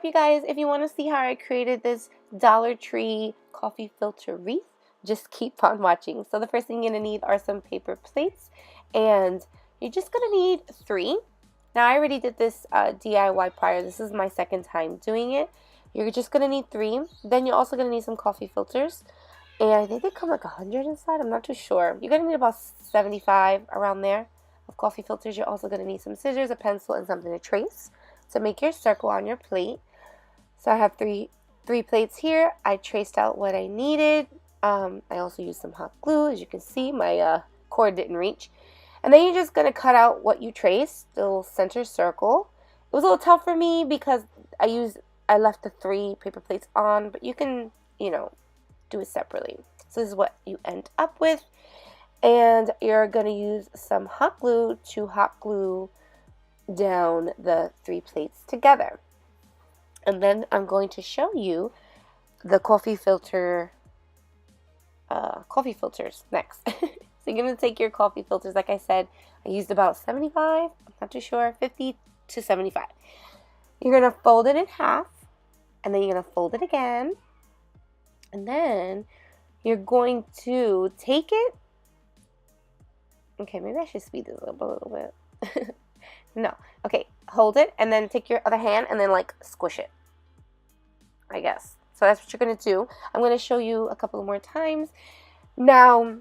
up, you guys? If you want to see how I created this Dollar Tree coffee filter wreath, just keep on watching. So the first thing you're going to need are some paper plates, and you're just going to need 3. Now I already did this DIY prior. This is my second time doing it. You're just going to need 3. Then you're also going to need some coffee filters, and I think they come like 100 inside. I'm not too sure. You're going to need about 75 around there of coffee filters. You're also going to need some scissors, a pencil, and something to trace to make your circle on your plate. So I have three plates here. I traced out what I needed. I also used some hot glue. As you can see, my cord didn't reach. And then you're just going to cut out what you traced, the little center circle. It was a little tough for me because I left the 3 paper plates on, but you can, do it separately. So this is what you end up with. And you're going to use some hot glue to hot glue down the 3 plates together. And then I'm going to show you the coffee filters next. So you're going to take your coffee filters, like I said, I used about 75, I'm not too sure, 50 to 75. You're going to fold it in half, and then you're going to fold it again, and then you're going to take it. Okay, maybe I should speed this up a little bit. No. Okay, hold it, and then take your other hand and then like squish it, I guess. So that's what you're going to do. I'm going to show you a couple more times. Now,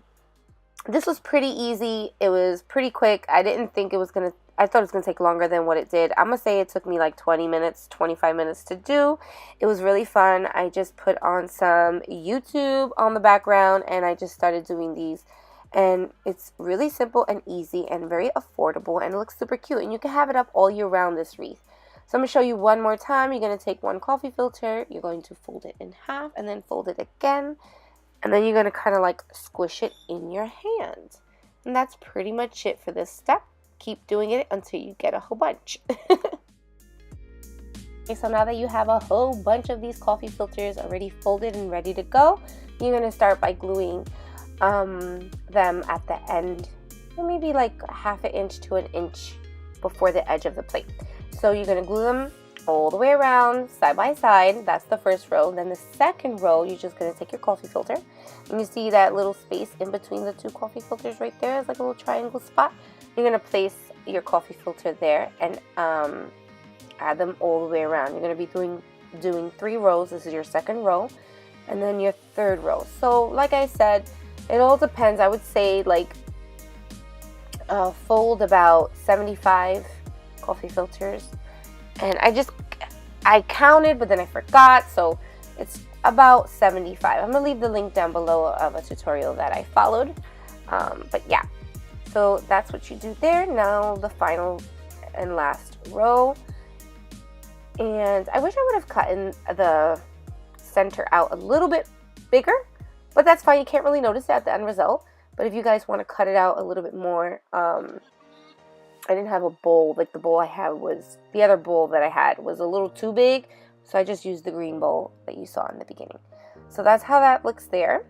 this was pretty easy. It was pretty quick. I thought it was going to take longer than what it did. I'm going to say it took me like 20 minutes, 25 minutes to do. It was really fun. I just put on some YouTube on the background, and I just started doing these. And it's really simple and easy and very affordable, and it looks super cute, and you can have it up all year round, this wreath. So I'm going to show you one more time. You're going to take 1 coffee filter, you're going to fold it in half and then fold it again, and then you're going to kind of like squish it in your hand. And that's pretty much it for this step. Keep doing it until you get a whole bunch. Okay, so now that you have a whole bunch of these coffee filters already folded and ready to go, you're going to start by gluing them at the end, maybe like 1/2 inch to 1 inch before the edge of the plate. So you're going to glue them all the way around, side by side. That's the first row. Then the second row, you're just going to take your coffee filter, and you see that little space in between the 2 coffee filters right there is like a little triangle spot. You're going to place your coffee filter there and add them all the way around. You're going to be doing 3 rows. This is your second row, and then your third row. So like I said, it all depends. I would say like fold about 75 coffee filters, and I counted, but then I forgot, so it's about 75. I'm gonna leave the link down below of a tutorial that I followed, but yeah, so that's what you do there. Now the final and last row, and I wish I would have cut in the center out a little bit bigger, but that's fine. You can't really notice it at the end result. But if you guys want to cut it out a little bit more, I didn't have a bowl. Like the other bowl that I had was a little too big, so I just used the green bowl that you saw in the beginning. So that's how that looks there.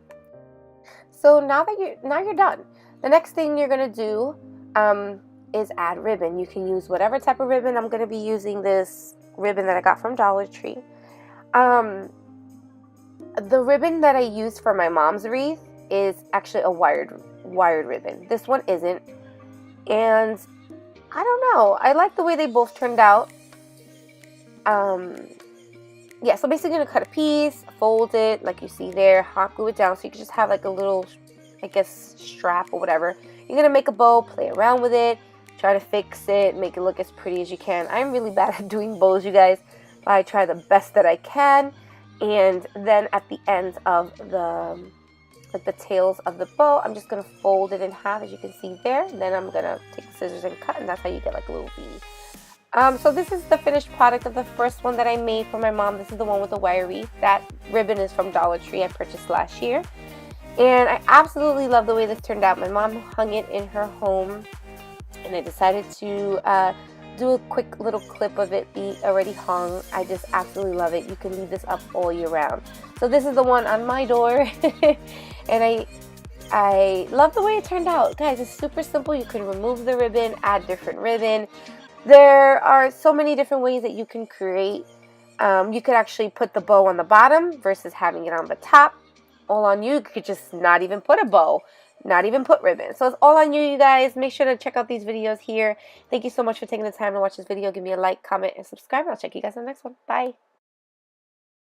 So now you're done. The next thing you're gonna do is add ribbon. You can use whatever type of ribbon. I'm gonna be using this ribbon that I got from Dollar Tree. The ribbon that I used for my mom's wreath is actually a wired ribbon. This one isn't, and I don't know. I like the way they both turned out. Yeah, so basically I'm gonna cut a piece, fold it like you see there, hot glue it down so you can just have like a little, I guess, strap or whatever. You're gonna make a bow, play around with it, try to fix it, make it look as pretty as you can. I'm really bad at doing bows, you guys, but I try the best that I can. And then at the end of the tails of the bow, I'm just going to fold it in half, as you can see there. And then I'm going to take the scissors and cut, and that's how you get like a little V. So this is the finished product of the first one that I made for my mom. This is the one with the wire wreath. That ribbon is from Dollar Tree. I purchased last year. And I absolutely love the way this turned out. My mom hung it in her home, and I decided to do a quick little clip of it be already hung. I just absolutely love it. You can leave this up all year round. So this is the one on my door. And I love the way it turned out. Guys, it's super simple. You can remove the ribbon, add different ribbon. There are so many different ways that you can create You could actually put the bow on the bottom versus having it on the top. All on you. You could just not even put a bow, not even put ribbon. So it's all on you, you guys. Make sure to check out these videos here. Thank you so much for taking the time to watch this video. Give me a like, comment, and subscribe. I'll check you guys in the next one. Bye.